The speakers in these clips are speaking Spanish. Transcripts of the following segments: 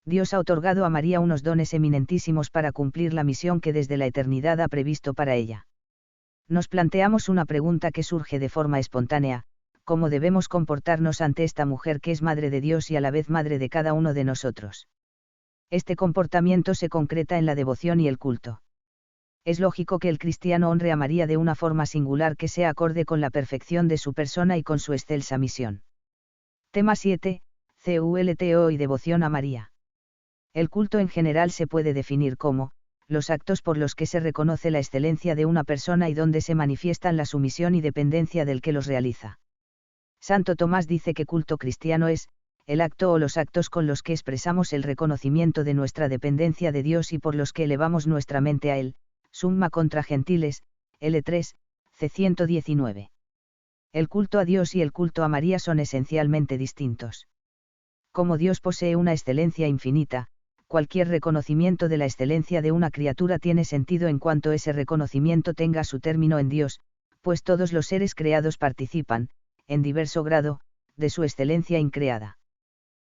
Dios ha otorgado a María unos dones eminentísimos para cumplir la misión que desde la eternidad ha previsto para ella. Nos planteamos una pregunta que surge de forma espontánea: ¿cómo debemos comportarnos ante esta mujer que es Madre de Dios y a la vez Madre de cada uno de nosotros? Este comportamiento se concreta en la devoción y el culto. Es lógico que el cristiano honre a María de una forma singular que sea acorde con la perfección de su persona y con su excelsa misión. Tema 7, CULTO y devoción a María. El culto en general se puede definir como los actos por los que se reconoce la excelencia de una persona y donde se manifiestan la sumisión y dependencia del que los realiza. Santo Tomás dice que culto cristiano es el acto o los actos con los que expresamos el reconocimiento de nuestra dependencia de Dios y por los que elevamos nuestra mente a Él. Summa contra Gentiles, L3, C 119. El culto a Dios y el culto a María son esencialmente distintos. Como Dios posee una excelencia infinita, cualquier reconocimiento de la excelencia de una criatura tiene sentido en cuanto ese reconocimiento tenga su término en Dios, pues todos los seres creados participan, en diverso grado, de su excelencia increada.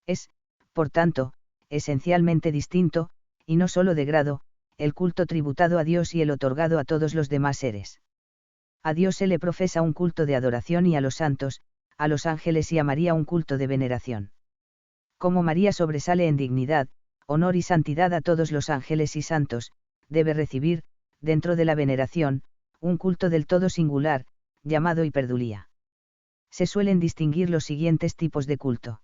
Es, por tanto, esencialmente distinto, y no solo de grado, el culto tributado a Dios y el otorgado a todos los demás seres. A Dios se le profesa un culto de adoración y a los santos, a los ángeles y a María un culto de veneración. Como María sobresale en dignidad, honor y santidad a todos los ángeles y santos, debe recibir, dentro de la veneración, un culto del todo singular, llamado hiperdulía. Se suelen distinguir los siguientes tipos de culto.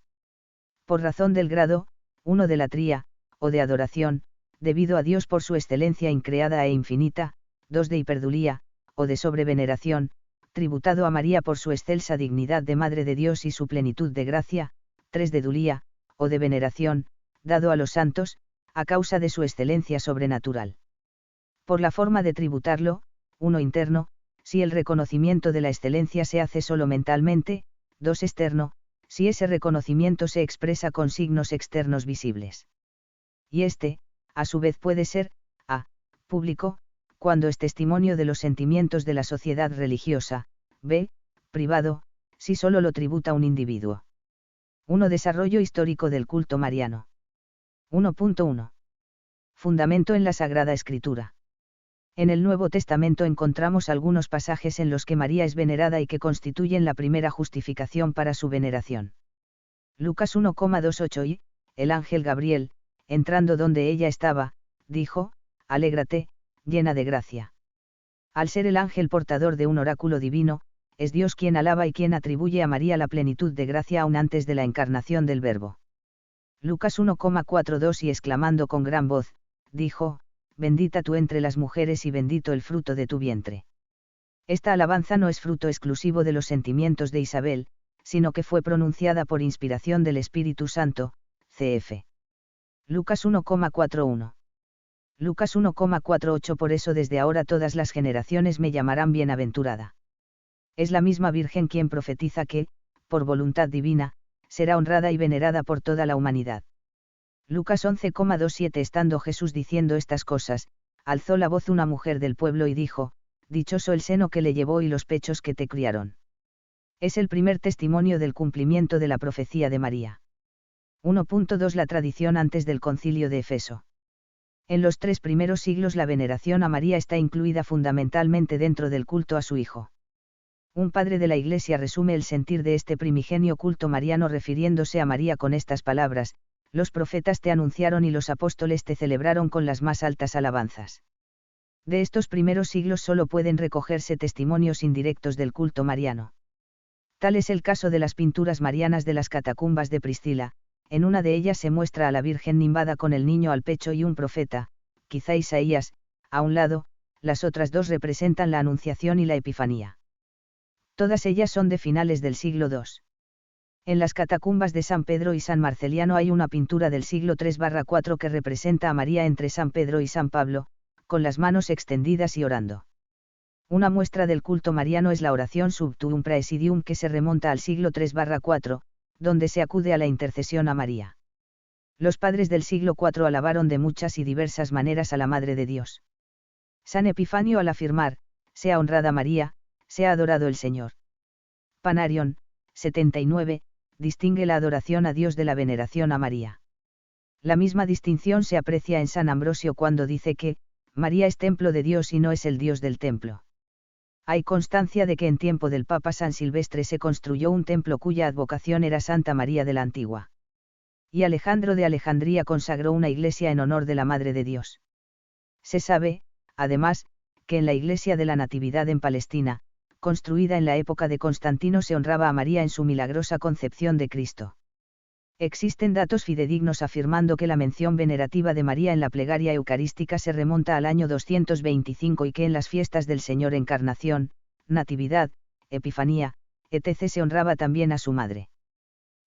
Por razón del grado, 1 de latría, o de adoración, debido a Dios por su excelencia increada e infinita; 2 de hiperdulía, o de sobreveneración, tributado a María por su excelsa dignidad de Madre de Dios y su plenitud de gracia; 3 de dulía, o de veneración, dado a los santos, a causa de su excelencia sobrenatural. Por la forma de tributarlo, 1 interno, si el reconocimiento de la excelencia se hace solo mentalmente; 2 externo, si ese reconocimiento se expresa con signos externos visibles. Y este, a su vez puede ser, a, público, cuando es testimonio de los sentimientos de la sociedad religiosa; b, privado, si solo lo tributa un individuo. 1. Desarrollo histórico del culto mariano. 1.1. Fundamento en la Sagrada Escritura. En el Nuevo Testamento encontramos algunos pasajes en los que María es venerada y que constituyen la primera justificación para su veneración. Lucas 1,28 y, el ángel Gabriel, entrando donde ella estaba, dijo: «Alégrate, llena de gracia». Al ser el ángel portador de un oráculo divino, es Dios quien alaba y quien atribuye a María la plenitud de gracia aún antes de la encarnación del Verbo. Lucas 1,42 y exclamando con gran voz, dijo: «Bendita tú entre las mujeres y bendito el fruto de tu vientre». Esta alabanza no es fruto exclusivo de los sentimientos de Isabel, sino que fue pronunciada por inspiración del Espíritu Santo, cf. Lucas 1,41. Lucas 1,48. Por eso desde ahora todas las generaciones me llamarán bienaventurada. Es la misma Virgen quien profetiza que, por voluntad divina, será honrada y venerada por toda la humanidad. Lucas 11,27. Estando Jesús diciendo estas cosas, alzó la voz una mujer del pueblo y dijo: «Dichoso el seno que le llevó y los pechos que te criaron». Es el primer testimonio del cumplimiento de la profecía de María. 1.2. La tradición antes del Concilio de Efeso. En los 3 primeros siglos la veneración a María está incluida fundamentalmente dentro del culto a su Hijo. Un padre de la Iglesia resume el sentir de este primigenio culto mariano refiriéndose a María con estas palabras: «Los profetas te anunciaron y los apóstoles te celebraron con las más altas alabanzas». De estos primeros siglos solo pueden recogerse testimonios indirectos del culto mariano. Tal es el caso de las pinturas marianas de las catacumbas de Priscila. En una de ellas se muestra a la Virgen nimbada con el niño al pecho y un profeta, quizá Isaías, a un lado; las otras 2 representan la Anunciación y la Epifanía. Todas ellas son de finales del siglo II. En las catacumbas de San Pedro y San Marceliano hay una pintura del siglo III-4 que representa a María entre San Pedro y San Pablo, con las manos extendidas y orando. Una muestra del culto mariano es la oración Sub Tuum Praesidium que se remonta al siglo III-4, donde se acude a la intercesión a María. Los padres del siglo IV alabaron de muchas y diversas maneras a la Madre de Dios. San Epifanio al afirmar: «Sea honrada María, sea adorado el Señor». Panarion, 79, distingue la adoración a Dios de la veneración a María. La misma distinción se aprecia en San Ambrosio cuando dice que, María es templo de Dios y no es el Dios del templo. Hay constancia de que en tiempo del Papa San Silvestre se construyó un templo cuya advocación era Santa María de la Antigua. Y Alejandro de Alejandría consagró una iglesia en honor de la Madre de Dios. Se sabe, además, que en la iglesia de la Natividad en Palestina, construida en la época de Constantino, se honraba a María en su milagrosa concepción de Cristo. Existen datos fidedignos afirmando que la mención venerativa de María en la plegaria eucarística se remonta al año 225 y que en las fiestas del Señor Encarnación, Natividad, Epifanía, etc. se honraba también a su madre.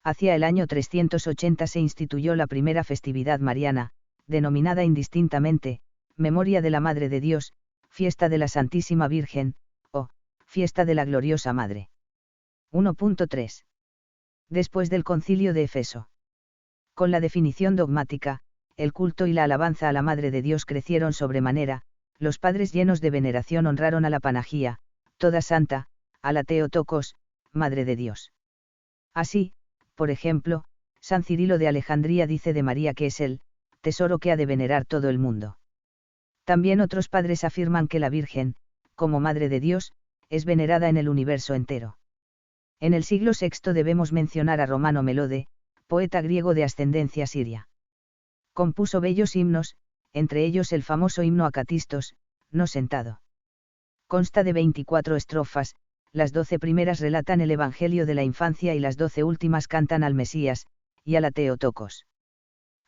Hacia el año 380 se instituyó la primera festividad mariana, denominada indistintamente, Memoria de la Madre de Dios, Fiesta de la Santísima Virgen, o, Fiesta de la Gloriosa Madre. 1.3. Después del Concilio de Efeso. Con la definición dogmática, el culto y la alabanza a la Madre de Dios crecieron sobremanera, los padres llenos de veneración honraron a la Panagía, toda santa, a la Theotokos, Madre de Dios. Así, por ejemplo, San Cirilo de Alejandría dice de María que es el tesoro que ha de venerar todo el mundo. También otros padres afirman que la Virgen, como Madre de Dios, es venerada en el universo entero. En el siglo VI debemos mencionar a Romano Melode, poeta griego de ascendencia siria. Compuso bellos himnos, entre ellos el famoso himno Acatistos, no sentado. Consta de 24 estrofas, las 12 primeras relatan el Evangelio de la infancia y las 12 últimas cantan al Mesías, y a la Theotokos.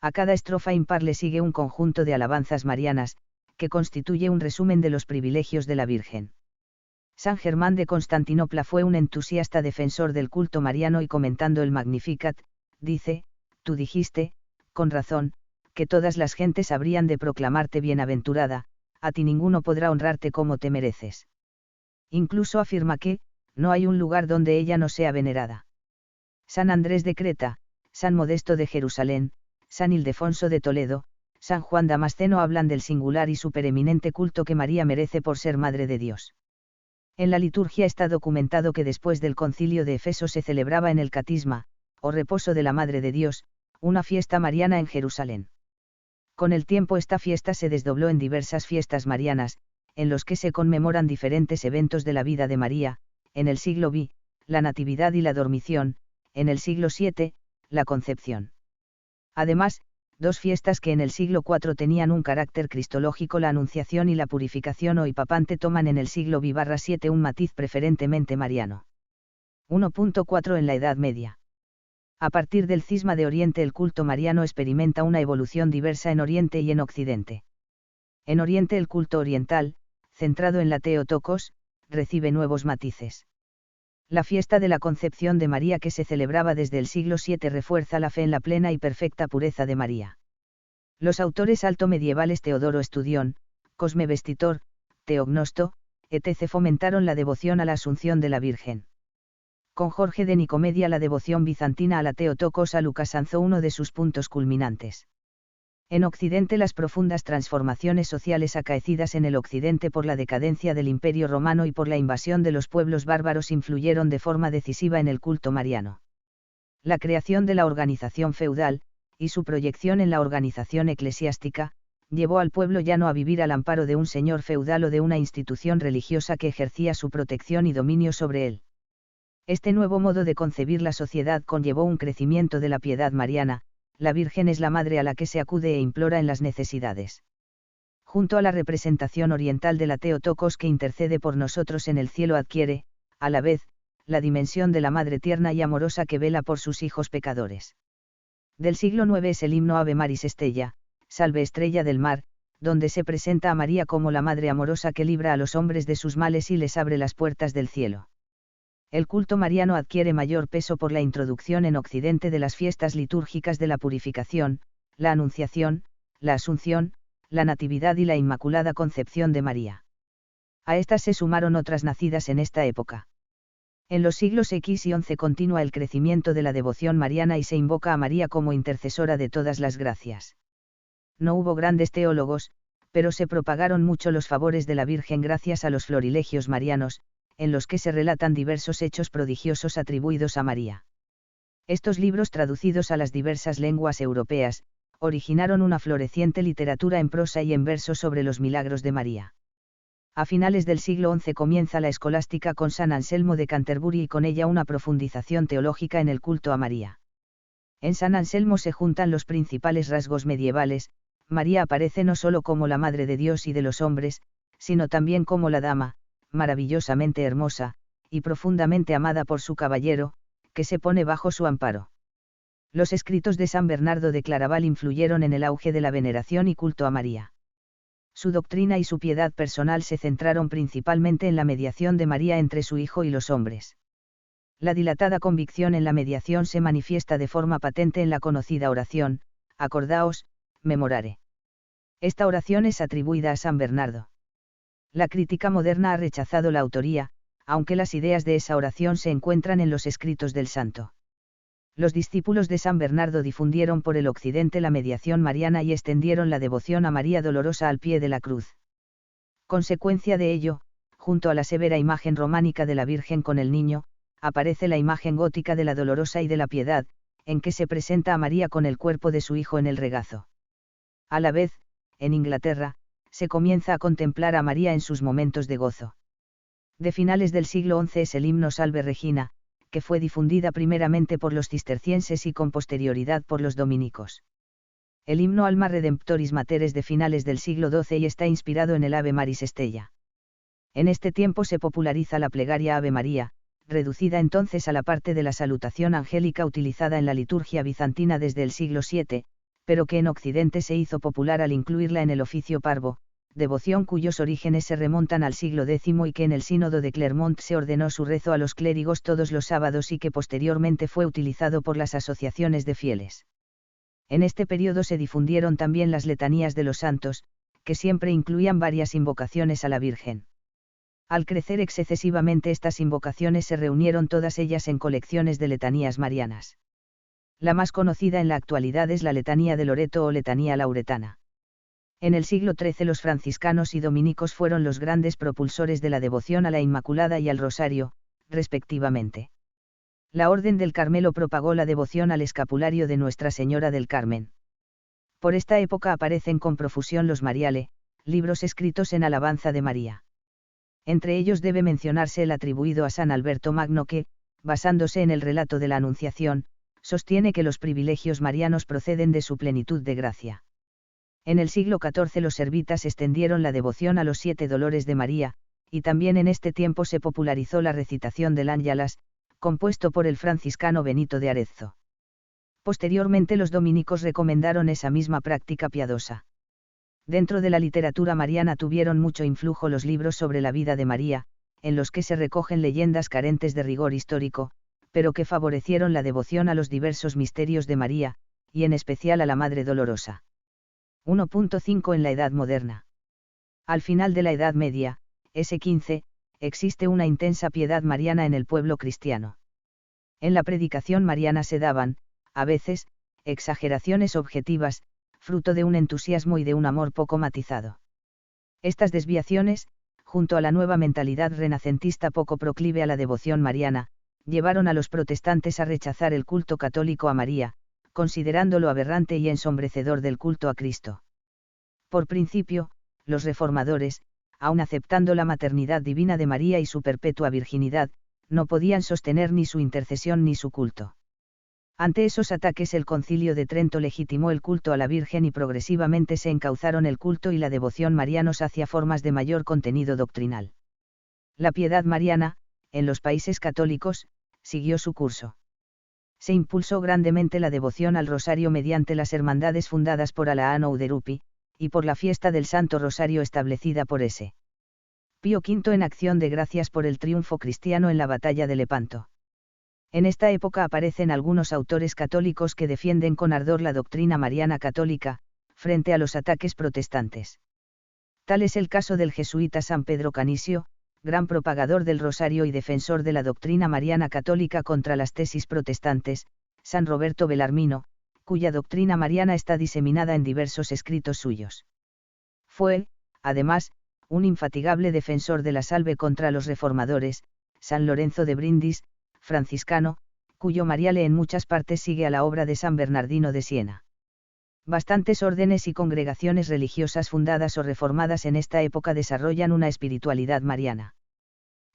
A cada estrofa impar le sigue un conjunto de alabanzas marianas, que constituye un resumen de los privilegios de la Virgen. San Germán de Constantinopla fue un entusiasta defensor del culto mariano y comentando el Magnificat, dice, tú dijiste, con razón, que todas las gentes habrían de proclamarte bienaventurada, a ti ninguno podrá honrarte como te mereces. Incluso afirma que, no hay un lugar donde ella no sea venerada. San Andrés de Creta, San Modesto de Jerusalén, San Ildefonso de Toledo, San Juan Damasceno hablan del singular y supereminente culto que María merece por ser Madre de Dios. En la liturgia está documentado que después del Concilio de Efeso se celebraba en el Catisma, o reposo de la Madre de Dios, una fiesta mariana en Jerusalén. Con el tiempo esta fiesta se desdobló en diversas fiestas marianas, en los que se conmemoran diferentes eventos de la vida de María, en el siglo V, la Natividad y la Dormición, en el siglo VII, la Concepción. Además, dos fiestas que en el siglo IV tenían un carácter cristológico, la Anunciación y la Purificación o Hipapante, toman en el siglo V/VII un matiz preferentemente mariano. 1.4 En la Edad Media. A partir del cisma de Oriente el culto mariano experimenta una evolución diversa en Oriente y en Occidente. En Oriente el culto oriental, centrado en la Theotokos, recibe nuevos matices. La fiesta de la Concepción de María que se celebraba desde el siglo VII refuerza la fe en la plena y perfecta pureza de María. Los autores altomedievales Teodoro Estudión, Cosme Vestitor, Teognosto, etc. fomentaron la devoción a la Asunción de la Virgen. Con Jorge de Nicomedia la devoción bizantina a la Theotokos a Lucas alcanzó uno de sus puntos culminantes. En Occidente las profundas transformaciones sociales acaecidas en el Occidente por la decadencia del Imperio Romano y por la invasión de los pueblos bárbaros influyeron de forma decisiva en el culto mariano. La creación de la organización feudal, y su proyección en la organización eclesiástica, llevó al pueblo llano a vivir al amparo de un señor feudal o de una institución religiosa que ejercía su protección y dominio sobre él. Este nuevo modo de concebir la sociedad conllevó un crecimiento de la piedad mariana. La Virgen es la madre a la que se acude e implora en las necesidades. Junto a la representación oriental de la Theotokos que intercede por nosotros en el cielo adquiere, a la vez, la dimensión de la madre tierna y amorosa que vela por sus hijos pecadores. Del siglo IX es el himno Ave Maris Stella, Salve Estrella del Mar, donde se presenta a María como la madre amorosa que libra a los hombres de sus males y les abre las puertas del cielo. El culto mariano adquiere mayor peso por la introducción en Occidente de las fiestas litúrgicas de la Purificación, la Anunciación, la Asunción, la Natividad y la Inmaculada Concepción de María. A estas se sumaron otras nacidas en esta época. En los siglos X y XI continúa el crecimiento de la devoción mariana y se invoca a María como intercesora de todas las gracias. No hubo grandes teólogos, pero se propagaron mucho los favores de la Virgen gracias a los florilegios marianos, en los que se relatan diversos hechos prodigiosos atribuidos a María. Estos libros traducidos a las diversas lenguas europeas, originaron una floreciente literatura en prosa y en verso sobre los milagros de María. A finales del siglo XI comienza la escolástica con San Anselmo de Canterbury y con ella una profundización teológica en el culto a María. En San Anselmo se juntan los principales rasgos medievales. María aparece no solo como la Madre de Dios y de los hombres, sino también como la dama, maravillosamente hermosa, y profundamente amada por su caballero, que se pone bajo su amparo. Los escritos de San Bernardo de Claraval influyeron en el auge de la veneración y culto a María. Su doctrina y su piedad personal se centraron principalmente en la mediación de María entre su Hijo y los hombres. La dilatada convicción en la mediación se manifiesta de forma patente en la conocida oración, acordaos, memorare. Esta oración es atribuida a San Bernardo. La crítica moderna ha rechazado la autoría, aunque las ideas de esa oración se encuentran en los escritos del santo. Los discípulos de San Bernardo difundieron por el occidente la mediación mariana y extendieron la devoción a María Dolorosa al pie de la cruz. Consecuencia de ello, junto a la severa imagen románica de la Virgen con el Niño, aparece la imagen gótica de la Dolorosa y de la Piedad, en que se presenta a María con el cuerpo de su Hijo en el regazo. A la vez, en Inglaterra, se comienza a contemplar a María en sus momentos de gozo. De finales del siglo XI es el himno Salve Regina, que fue difundida primeramente por los cistercienses y con posterioridad por los dominicos. El himno Alma Redemptoris Mater es de finales del siglo XII y está inspirado en el Ave Maris Stella. En este tiempo se populariza la plegaria Ave María, reducida entonces a la parte de la salutación angélica utilizada en la liturgia bizantina desde el siglo VII, pero que en Occidente se hizo popular al incluirla en el oficio parvo, devoción cuyos orígenes se remontan al siglo X y que en el sínodo de Clermont se ordenó su rezo a los clérigos todos los sábados y que posteriormente fue utilizado por las asociaciones de fieles. En este periodo se difundieron también las letanías de los santos, que siempre incluían varias invocaciones a la Virgen. Al crecer excesivamente estas invocaciones se reunieron todas ellas en colecciones de letanías marianas. La más conocida en la actualidad es la letanía de Loreto o letanía lauretana. En el siglo XIII los franciscanos y dominicos fueron los grandes propulsores de la devoción a la Inmaculada y al Rosario, respectivamente. La Orden del Carmelo propagó la devoción al escapulario de Nuestra Señora del Carmen. Por esta época aparecen con profusión los Mariale, libros escritos en alabanza de María. Entre ellos debe mencionarse el atribuido a San Alberto Magno que, basándose en el relato de la Anunciación, sostiene que los privilegios marianos proceden de su plenitud de gracia. En el siglo XIV los servitas extendieron la devoción a los 7 dolores de María, y también en este tiempo se popularizó la recitación del Ángelas, compuesto por el franciscano Benito de Arezzo. Posteriormente los dominicos recomendaron esa misma práctica piadosa. Dentro de la literatura mariana tuvieron mucho influjo los libros sobre la vida de María, en los que se recogen leyendas carentes de rigor histórico, pero que favorecieron la devoción a los diversos misterios de María, y en especial a la Madre Dolorosa. 1.5 En la Edad Moderna. Al final de la Edad Media, S. existe una intensa piedad mariana en el pueblo cristiano. En la predicación mariana se daban, a veces, exageraciones objetivas, fruto de un entusiasmo y de un amor poco matizado. Estas desviaciones, junto a la nueva mentalidad renacentista poco proclive a la devoción mariana, llevaron a los protestantes a rechazar el culto católico a María, considerándolo aberrante y ensombrecedor del culto a Cristo. Por principio, los reformadores, aun aceptando la maternidad divina de María y su perpetua virginidad, no podían sostener ni su intercesión ni su culto. Ante esos ataques el Concilio de Trento legitimó el culto a la Virgen y progresivamente se encauzaron el culto y la devoción marianos hacia formas de mayor contenido doctrinal. La piedad mariana, en los países católicos, siguió su curso. Se impulsó grandemente la devoción al Rosario mediante las hermandades fundadas por Alaano Uderupi, y por la fiesta del Santo Rosario establecida por S. Pío V en acción de gracias por el triunfo cristiano en la batalla de Lepanto. En esta época aparecen algunos autores católicos que defienden con ardor la doctrina mariana católica, frente a los ataques protestantes. Tal es el caso del jesuita San Pedro Canisio, gran propagador del Rosario y defensor de la doctrina mariana católica contra las tesis protestantes, San Roberto Belarmino, cuya doctrina mariana está diseminada en diversos escritos suyos. Fue, además, un infatigable defensor de la salve contra los reformadores, San Lorenzo de Brindis, franciscano, cuyo Mariale en muchas partes sigue a la obra de San Bernardino de Siena. Bastantes órdenes y congregaciones religiosas fundadas o reformadas en esta época desarrollan una espiritualidad mariana.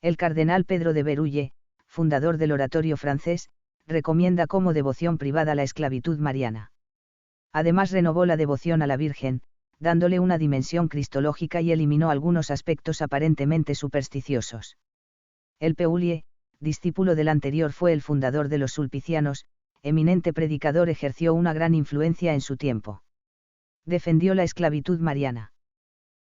El cardenal Pedro de Berulle, fundador del oratorio francés, recomienda como devoción privada la esclavitud mariana. Además renovó la devoción a la Virgen, dándole una dimensión cristológica y eliminó algunos aspectos aparentemente supersticiosos. El Peulie, discípulo del anterior, fue el fundador de los sulpicianos, eminente predicador, ejerció una gran influencia en su tiempo. Defendió la esclavitud mariana.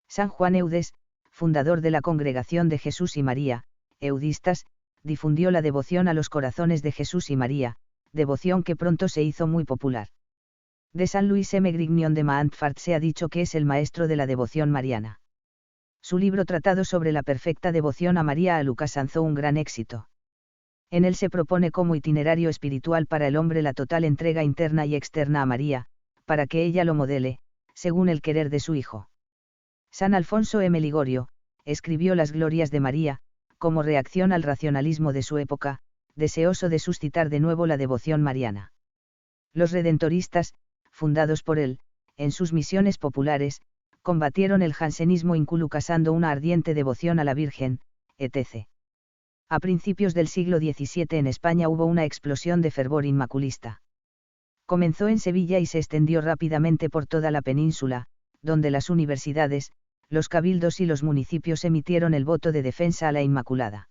San Juan Eudes, fundador de la Congregación de Jesús y María, eudistas, difundió la devoción a los corazones de Jesús y María, devoción que pronto se hizo muy popular. De San Luis M. Grignion de Montfort se ha dicho que es el maestro de la devoción mariana. Su libro tratado sobre la perfecta devoción a María a Lucas alcanzó un gran éxito. En él se propone como itinerario espiritual para el hombre la total entrega interna y externa a María, para que ella lo modele, según el querer de su Hijo. San Alfonso M. Ligorio, escribió Las Glorias de María, como reacción al racionalismo de su época, deseoso de suscitar de nuevo la devoción mariana. Los redentoristas, fundados por él, en sus misiones populares, combatieron el jansenismo inculcando una ardiente devoción a la Virgen, etc. A principios del siglo XVII en España hubo una explosión de fervor inmaculista. Comenzó en Sevilla y se extendió rápidamente por toda la península, donde las universidades, los cabildos y los municipios emitieron el voto de defensa a la Inmaculada.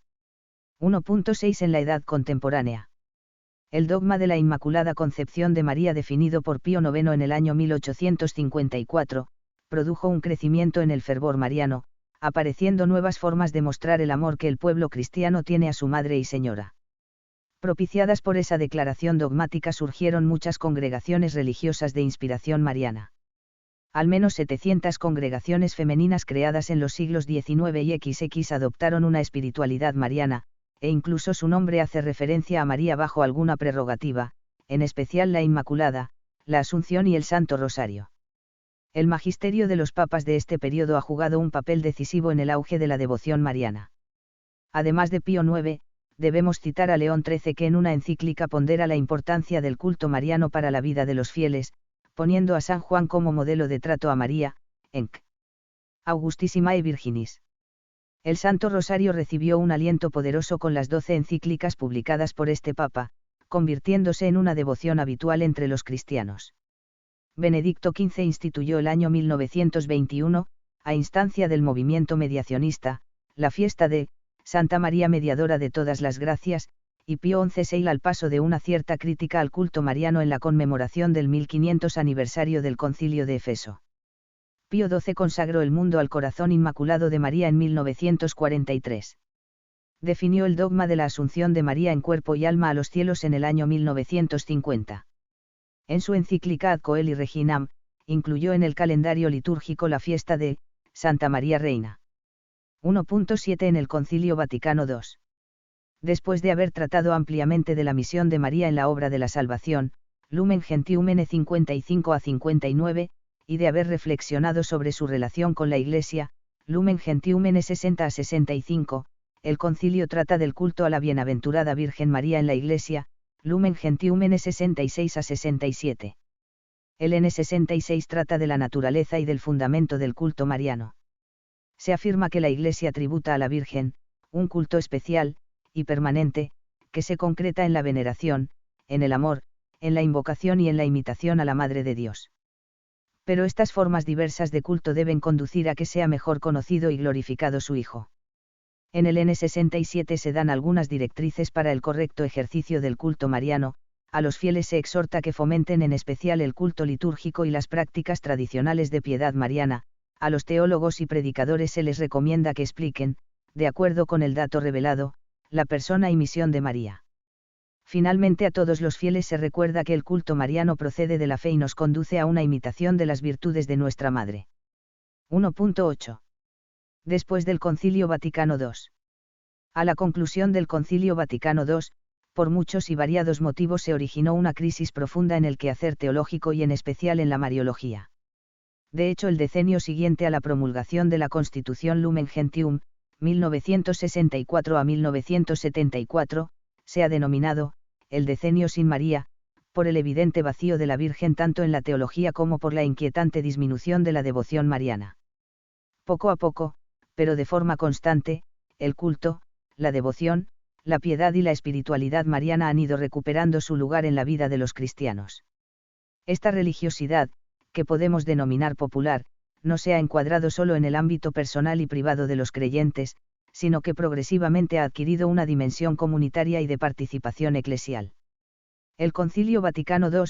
1.6 En la Edad Contemporánea. El dogma de la Inmaculada Concepción de María definido por Pío IX en el año 1854, produjo un crecimiento en el fervor mariano, apareciendo nuevas formas de mostrar el amor que el pueblo cristiano tiene a su Madre y Señora. Propiciadas por esa declaración dogmática surgieron muchas congregaciones religiosas de inspiración mariana. Al menos 700 congregaciones femeninas creadas en los siglos XIX y XX adoptaron una espiritualidad mariana, e incluso su nombre hace referencia a María bajo alguna prerrogativa, en especial la Inmaculada, la Asunción y el Santo Rosario. El magisterio de los papas de este periodo ha jugado un papel decisivo en el auge de la devoción mariana. Además de Pío IX, debemos citar a León XIII, que en una encíclica pondera la importancia del culto mariano para la vida de los fieles, poniendo a San Juan como modelo de trato a María, Enc. Augustissimae Virginis. El Santo Rosario recibió un aliento poderoso con las 12 encíclicas publicadas por este papa, convirtiéndose en una devoción habitual entre los cristianos. Benedicto XV instituyó el año 1921, a instancia del movimiento mediacionista, la fiesta de Santa María Mediadora de todas las gracias, y Pío XI se hila al paso de una cierta crítica al culto mariano en la conmemoración del 1500 aniversario del Concilio de Efeso. Pío XII consagró el mundo al corazón inmaculado de María en 1943. Definió el dogma de la Asunción de María en cuerpo y alma a los cielos en el año 1950. En su encíclica Ad Coeli Reginam, incluyó en el calendario litúrgico la fiesta de Santa María Reina. 1.7 En el Concilio Vaticano II. Después de haber tratado ampliamente de la misión de María en la obra de la salvación, Lumen Gentium n 55 a 59, y de haber reflexionado sobre su relación con la Iglesia, Lumen Gentium n 60 a 65, el concilio trata del culto a la Bienaventurada Virgen María en la Iglesia, Lumen Gentium n 66 a 67. El n 66 trata de la naturaleza y del fundamento del culto mariano. Se afirma que la Iglesia tributa a la Virgen, un culto especial, y permanente, que se concreta en la veneración, en el amor, en la invocación y en la imitación a la Madre de Dios. Pero estas formas diversas de culto deben conducir a que sea mejor conocido y glorificado su Hijo. En el N67 se dan algunas directrices para el correcto ejercicio del culto mariano, a los fieles se exhorta que fomenten en especial el culto litúrgico y las prácticas tradicionales de piedad mariana, a los teólogos y predicadores se les recomienda que expliquen, de acuerdo con el dato revelado, la persona y misión de María. Finalmente a todos los fieles se recuerda que el culto mariano procede de la fe y nos conduce a una imitación de las virtudes de nuestra Madre. 1.8. Después del Concilio Vaticano II. A la conclusión del Concilio Vaticano II, por muchos y variados motivos se originó una crisis profunda en el quehacer teológico y en especial en la Mariología. De hecho, el decenio siguiente a la promulgación de la Constitución Lumen Gentium, 1964 a 1974, se ha denominado el decenio sin María, por el evidente vacío de la Virgen tanto en la teología como por la inquietante disminución de la devoción mariana. Poco a poco, pero de forma constante, el culto, la devoción, la piedad y la espiritualidad mariana han ido recuperando su lugar en la vida de los cristianos. Esta religiosidad, que podemos denominar popular, no se ha encuadrado solo en el ámbito personal y privado de los creyentes, sino que progresivamente ha adquirido una dimensión comunitaria y de participación eclesial. El Concilio Vaticano II,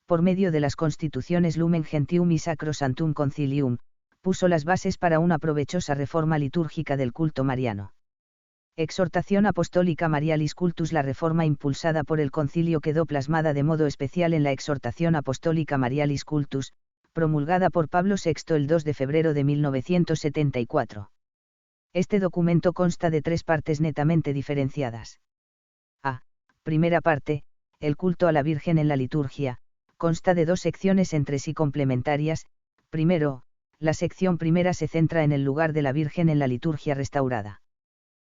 por medio de las constituciones Lumen Gentium y Sacrosanctum Concilium, puso las bases para una provechosa reforma litúrgica del culto mariano. Exhortación Apostólica Marialis Cultus. La reforma impulsada por el concilio quedó plasmada de modo especial en la Exhortación Apostólica Marialis Cultus, promulgada por Pablo VI el 2 de febrero de 1974. Este documento consta de 3 partes netamente diferenciadas. A. Primera parte, el culto a la Virgen en la liturgia, consta de 2 secciones entre sí complementarias. Primero, la sección primera se centra en el lugar de la Virgen en la liturgia restaurada.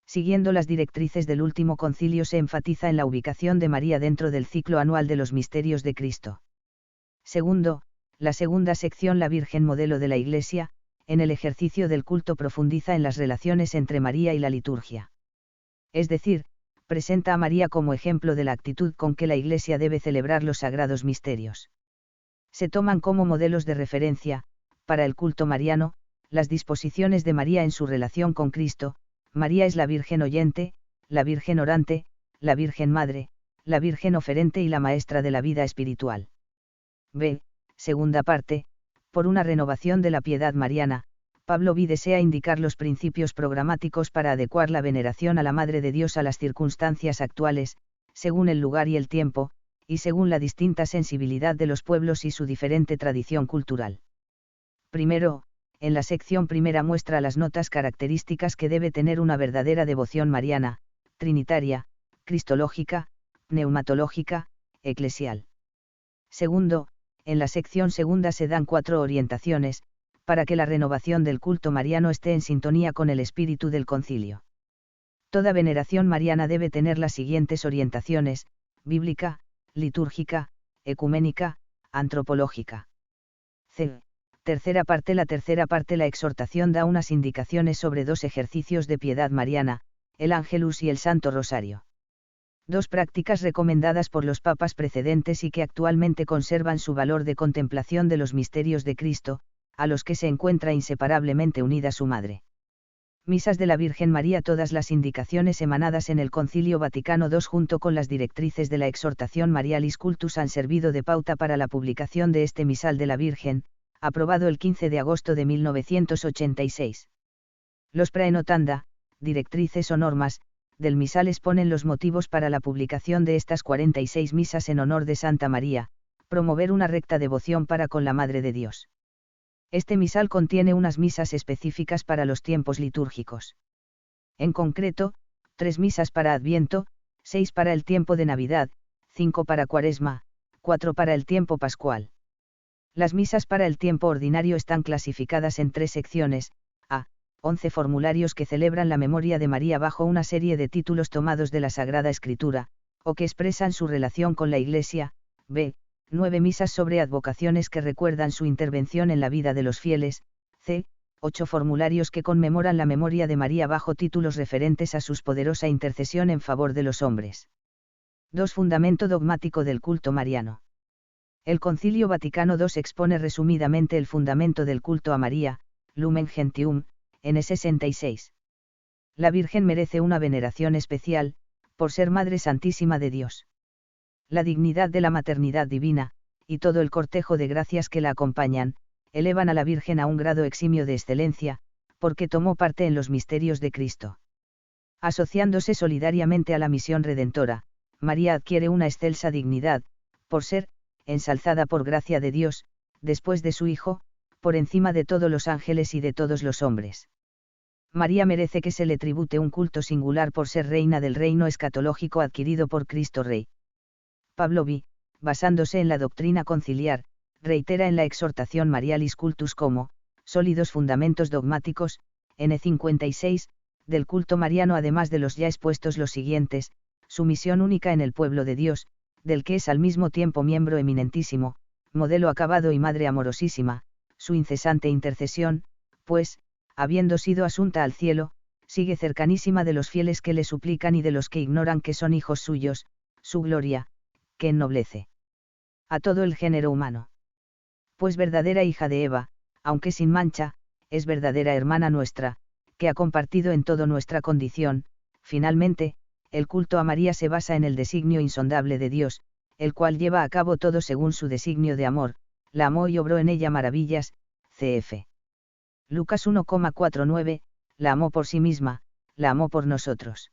Siguiendo las directrices del último concilio, se enfatiza en la ubicación de María dentro del ciclo anual de los misterios de Cristo. Segundo, la segunda sección, la Virgen modelo de la Iglesia, en el ejercicio del culto profundiza en las relaciones entre María y la liturgia. Es decir, presenta a María como ejemplo de la actitud con que la Iglesia debe celebrar los sagrados misterios. Se toman como modelos de referencia, para el culto mariano, las disposiciones de María en su relación con Cristo. María es la Virgen oyente, la Virgen orante, la Virgen Madre, la Virgen oferente y la maestra de la vida espiritual. B. Segunda parte, por una renovación de la piedad mariana, Pablo V desea indicar los principios programáticos para adecuar la veneración a la Madre de Dios a las circunstancias actuales, según el lugar y el tiempo, y según la distinta sensibilidad de los pueblos y su diferente tradición cultural. Primero, en la sección primera muestra las notas características que debe tener una verdadera devoción mariana, trinitaria, cristológica, pneumatológica, eclesial. Segundo, en la sección segunda se dan 4 orientaciones, para que la renovación del culto mariano esté en sintonía con el espíritu del concilio. Toda veneración mariana debe tener las siguientes orientaciones: bíblica, litúrgica, ecuménica, antropológica. C. Tercera parte. La tercera parte, la exhortación da unas indicaciones sobre 2 ejercicios de piedad mariana, el Ángelus y el Santo Rosario. 2 prácticas recomendadas por los papas precedentes y que actualmente conservan su valor de contemplación de los misterios de Cristo, a los que se encuentra inseparablemente unida su Madre. Misas de la Virgen María. Todas las indicaciones emanadas en el Concilio Vaticano II junto con las directrices de la Exhortación Marialis Cultus han servido de pauta para la publicación de este Misal de la Virgen, aprobado el 15 de agosto de 1986. Los praenotanda, directrices o normas, del misal exponen los motivos para la publicación de estas 46 misas en honor de Santa María, promover una recta devoción para con la Madre de Dios. Este misal contiene unas misas específicas para los tiempos litúrgicos. En concreto, 3 misas para Adviento, 6 para el tiempo de Navidad, 5 para Cuaresma, 4 para el tiempo pascual. Las misas para el tiempo ordinario están clasificadas en 3 secciones: A. 11 formularios que celebran la memoria de María bajo una serie de títulos tomados de la Sagrada Escritura, o que expresan su relación con la Iglesia. B. 9 misas sobre advocaciones que recuerdan su intervención en la vida de los fieles. C. 8 formularios que conmemoran la memoria de María bajo títulos referentes a su poderosa intercesión en favor de los hombres. 2. Fundamento dogmático del culto mariano. El Concilio Vaticano II expone resumidamente el fundamento del culto a María, Lumen Gentium, n. 66. La Virgen merece una veneración especial, por ser Madre Santísima de Dios. La dignidad de la maternidad divina, y todo el cortejo de gracias que la acompañan, elevan a la Virgen a un grado eximio de excelencia, porque tomó parte en los misterios de Cristo. Asociándose solidariamente a la misión redentora, María adquiere una excelsa dignidad, por ser, ensalzada por gracia de Dios, después de su Hijo, por encima de todos los ángeles y de todos los hombres. María merece que se le tribute un culto singular por ser reina del reino escatológico adquirido por Cristo Rey. Pablo V, basándose en la doctrina conciliar, reitera en la exhortación Marialis Cultus como sólidos fundamentos dogmáticos, n. 56, del culto mariano, además de los ya expuestos, los siguientes: su misión única en el pueblo de Dios, del que es al mismo tiempo miembro eminentísimo, modelo acabado y madre amorosísima, su incesante intercesión, pues, habiendo sido asunta al cielo, sigue cercanísima de los fieles que le suplican y de los que ignoran que son hijos suyos, su gloria, que ennoblece a todo el género humano. Pues verdadera hija de Eva, aunque sin mancha, es verdadera hermana nuestra, que ha compartido en todo nuestra condición. Finalmente, el culto a María se basa en el designio insondable de Dios, el cual lleva a cabo todo según su designio de amor, la amó y obró en ella maravillas, cf. Lucas 1,49, la amó por sí misma, la amó por nosotros.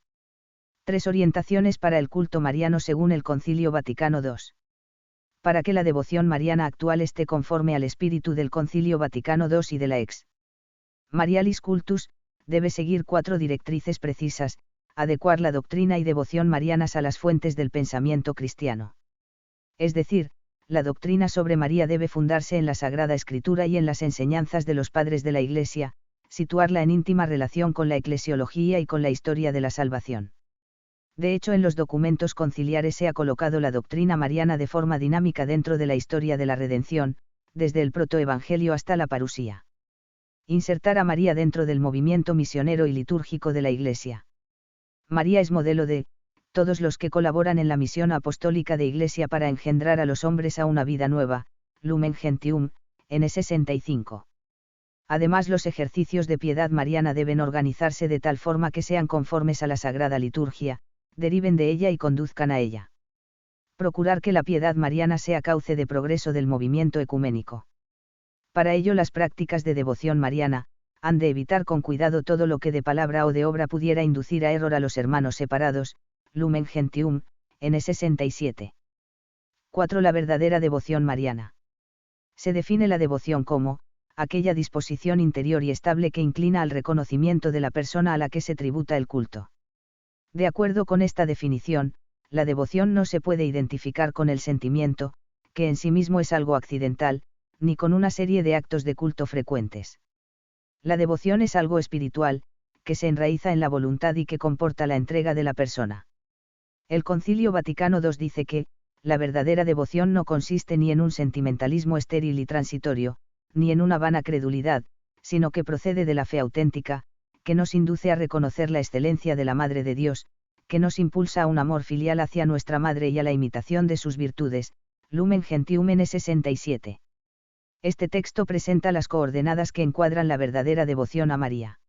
3 orientaciones para el culto mariano según el Concilio Vaticano II. Para que la devoción mariana actual esté conforme al espíritu del Concilio Vaticano II y de la Ex Marialis Cultus, debe seguir 4 directrices precisas: adecuar la doctrina y devoción marianas a las fuentes del pensamiento cristiano. Es decir, la doctrina sobre María debe fundarse en la Sagrada Escritura y en las enseñanzas de los padres de la Iglesia, situarla en íntima relación con la eclesiología y con la historia de la salvación. De hecho, en los documentos conciliares se ha colocado la doctrina mariana de forma dinámica dentro de la historia de la redención, desde el protoevangelio hasta la parusía. Insertar a María dentro del movimiento misionero y litúrgico de la Iglesia. María es modelo de todos los que colaboran en la misión apostólica de Iglesia para engendrar a los hombres a una vida nueva, Lumen Gentium, N. 65. Además, los ejercicios de piedad mariana deben organizarse de tal forma que sean conformes a la Sagrada Liturgia, deriven de ella y conduzcan a ella. Procurar que la piedad mariana sea cauce de progreso del movimiento ecuménico. Para ello, las prácticas de devoción mariana han de evitar con cuidado todo lo que de palabra o de obra pudiera inducir a error a los hermanos separados, Lumen Gentium, N. 67. 4. La verdadera devoción mariana. Se define la devoción como aquella disposición interior y estable que inclina al reconocimiento de la persona a la que se tributa el culto. De acuerdo con esta definición, la devoción no se puede identificar con el sentimiento, que en sí mismo es algo accidental, ni con una serie de actos de culto frecuentes. La devoción es algo espiritual, que se enraiza en la voluntad y que comporta la entrega de la persona. El Concilio Vaticano II dice que, la verdadera devoción no consiste ni en un sentimentalismo estéril y transitorio, ni en una vana credulidad, sino que procede de la fe auténtica, que nos induce a reconocer la excelencia de la Madre de Dios, que nos impulsa a un amor filial hacia nuestra Madre y a la imitación de sus virtudes, Lumen Gentium N. 67. Este texto presenta las coordenadas que encuadran la verdadera devoción a María.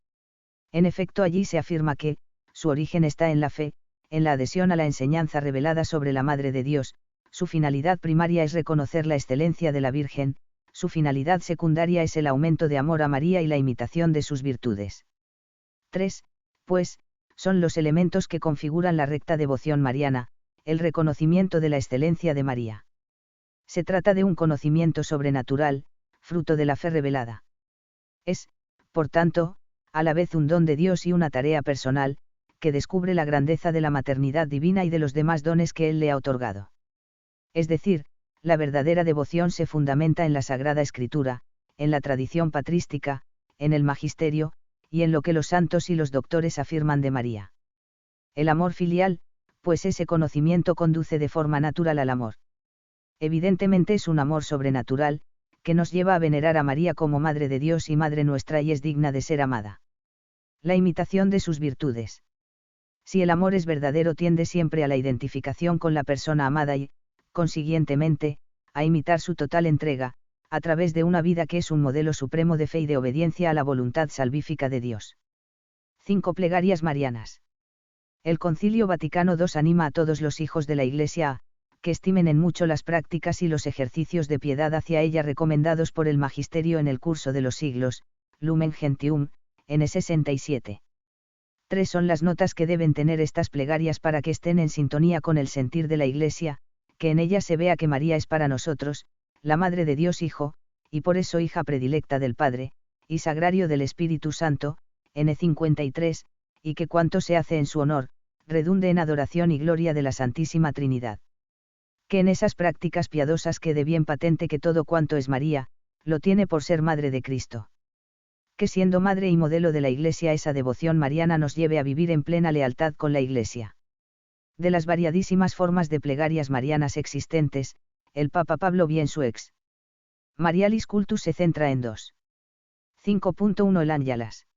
En efecto, allí se afirma que, su origen está en la fe, en la adhesión a la enseñanza revelada sobre la Madre de Dios, su finalidad primaria es reconocer la excelencia de la Virgen, su finalidad secundaria es el aumento de amor a María y la imitación de sus virtudes. 3, pues, son los elementos que configuran la recta devoción mariana, el reconocimiento de la excelencia de María. Se trata de un conocimiento sobrenatural, fruto de la fe revelada. Es, por tanto, a la vez un don de Dios y una tarea personal, que descubre la grandeza de la maternidad divina y de los demás dones que Él le ha otorgado. Es decir, la verdadera devoción se fundamenta en la Sagrada Escritura, en la tradición patrística, en el magisterio, y en lo que los santos y los doctores afirman de María. El amor filial, pues ese conocimiento conduce de forma natural al amor. Evidentemente es un amor sobrenatural, que nos lleva a venerar a María como Madre de Dios y Madre nuestra y es digna de ser amada. La imitación de sus virtudes. Si el amor es verdadero, tiende siempre a la identificación con la persona amada y, consiguientemente, a imitar su total entrega, a través de una vida que es un modelo supremo de fe y de obediencia a la voluntad salvífica de Dios. 5 plegarias marianas. El Concilio Vaticano II anima a todos los hijos de la Iglesia a que estimen en mucho las prácticas y los ejercicios de piedad hacia ella recomendados por el Magisterio en el curso de los siglos, Lumen Gentium, N. 67. 3 son las notas que deben tener estas plegarias para que estén en sintonía con el sentir de la Iglesia, que en ellas se vea que María es para nosotros, la Madre de Dios Hijo, y por eso hija predilecta del Padre, y sagrario del Espíritu Santo, N. 53, y que cuanto se hace en su honor, redunde en adoración y gloria de la Santísima Trinidad. Que en esas prácticas piadosas quede bien patente que todo cuanto es María, lo tiene por ser Madre de Cristo. Que siendo Madre y modelo de la Iglesia esa devoción mariana nos lleve a vivir en plena lealtad con la Iglesia. De las variadísimas formas de plegarias marianas existentes, el Papa Pablo V en su ex Marialis Cultus se centra en dos. 5.1 El Ángelas.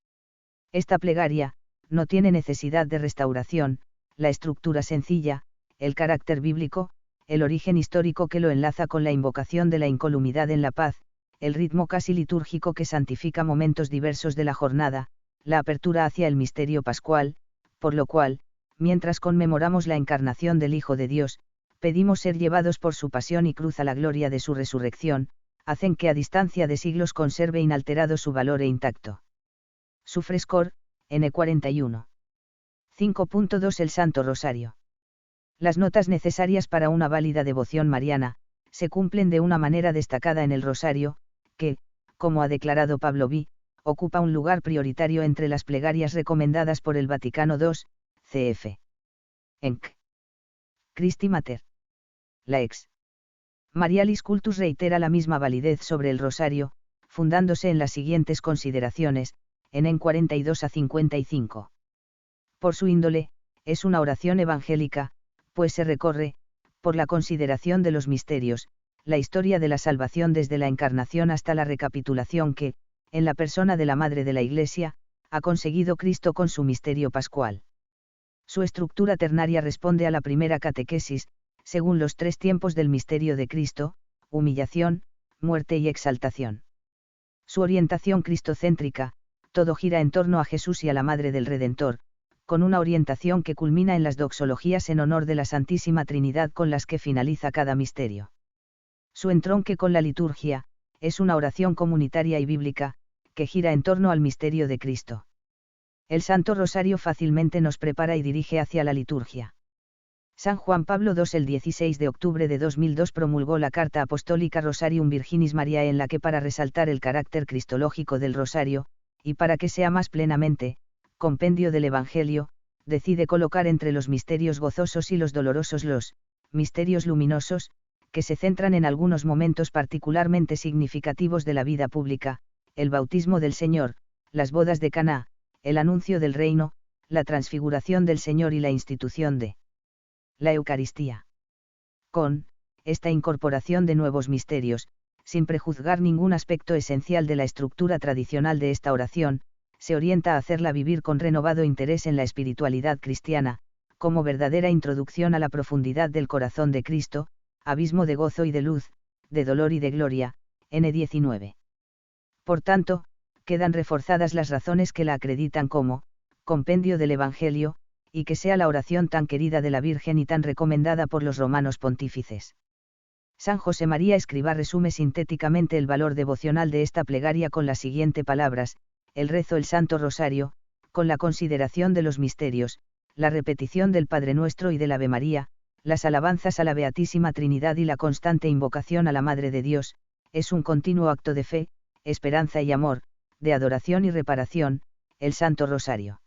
Esta plegaria, no tiene necesidad de restauración, la estructura sencilla, el carácter bíblico, el origen histórico que lo enlaza con la invocación de la incolumidad en la paz, el ritmo casi litúrgico que santifica momentos diversos de la jornada, la apertura hacia el misterio pascual, por lo cual, mientras conmemoramos la encarnación del Hijo de Dios, pedimos ser llevados por su pasión y cruz a la gloria de su resurrección, hacen que a distancia de siglos conserve inalterado su valor e intacto. Su frescor, N41. 5.2 El Santo Rosario. Las notas necesarias para una válida devoción mariana, se cumplen de una manera destacada en el Rosario, que, como ha declarado Pablo V, ocupa un lugar prioritario entre las plegarias recomendadas por el Vaticano II, cf. Enc. Christi Mater. La ex Marialis Cultus reitera la misma validez sobre el Rosario, fundándose en las siguientes consideraciones, en 42 a 55. Por su índole, es una oración evangélica, pues se recorre, por la consideración de los misterios, la historia de la salvación desde la encarnación hasta la recapitulación que, en la persona de la Madre de la Iglesia, ha conseguido Cristo con su misterio pascual. Su estructura ternaria responde a la primera catequesis, según los tres tiempos del misterio de Cristo, humillación, muerte y exaltación. Su orientación cristocéntrica, todo gira en torno a Jesús y a la Madre del Redentor, con una orientación que culmina en las doxologías en honor de la Santísima Trinidad con las que finaliza cada misterio. Su entronque con la liturgia, es una oración comunitaria y bíblica, que gira en torno al misterio de Cristo. El Santo Rosario fácilmente nos prepara y dirige hacia la liturgia. San Juan Pablo II el 16 de octubre de 2002 promulgó la Carta Apostólica Rosarium Virginis Mariae en la que para resaltar el carácter cristológico del Rosario, y para que sea más plenamente, compendio del Evangelio, decide colocar entre los misterios gozosos y los dolorosos los misterios luminosos, que se centran en algunos momentos particularmente significativos de la vida pública, el bautismo del Señor, las bodas de Caná, el anuncio del reino, la transfiguración del Señor y la institución de la Eucaristía. Con esta incorporación de nuevos misterios, sin prejuzgar ningún aspecto esencial de la estructura tradicional de esta oración, se orienta a hacerla vivir con renovado interés en la espiritualidad cristiana, como verdadera introducción a la profundidad del corazón de Cristo, abismo de gozo y de luz, de dolor y de gloria, N19. Por tanto, quedan reforzadas las razones que la acreditan como compendio del Evangelio, y que sea la oración tan querida de la Virgen y tan recomendada por los romanos pontífices. San José María Escrivá resume sintéticamente el valor devocional de esta plegaria con las siguientes palabras: el rezo el Santo Rosario, con la consideración de los misterios, la repetición del Padre Nuestro y del Ave María, las alabanzas a la Beatísima Trinidad y la constante invocación a la Madre de Dios, es un continuo acto de fe, esperanza y amor, de adoración y reparación, el Santo Rosario.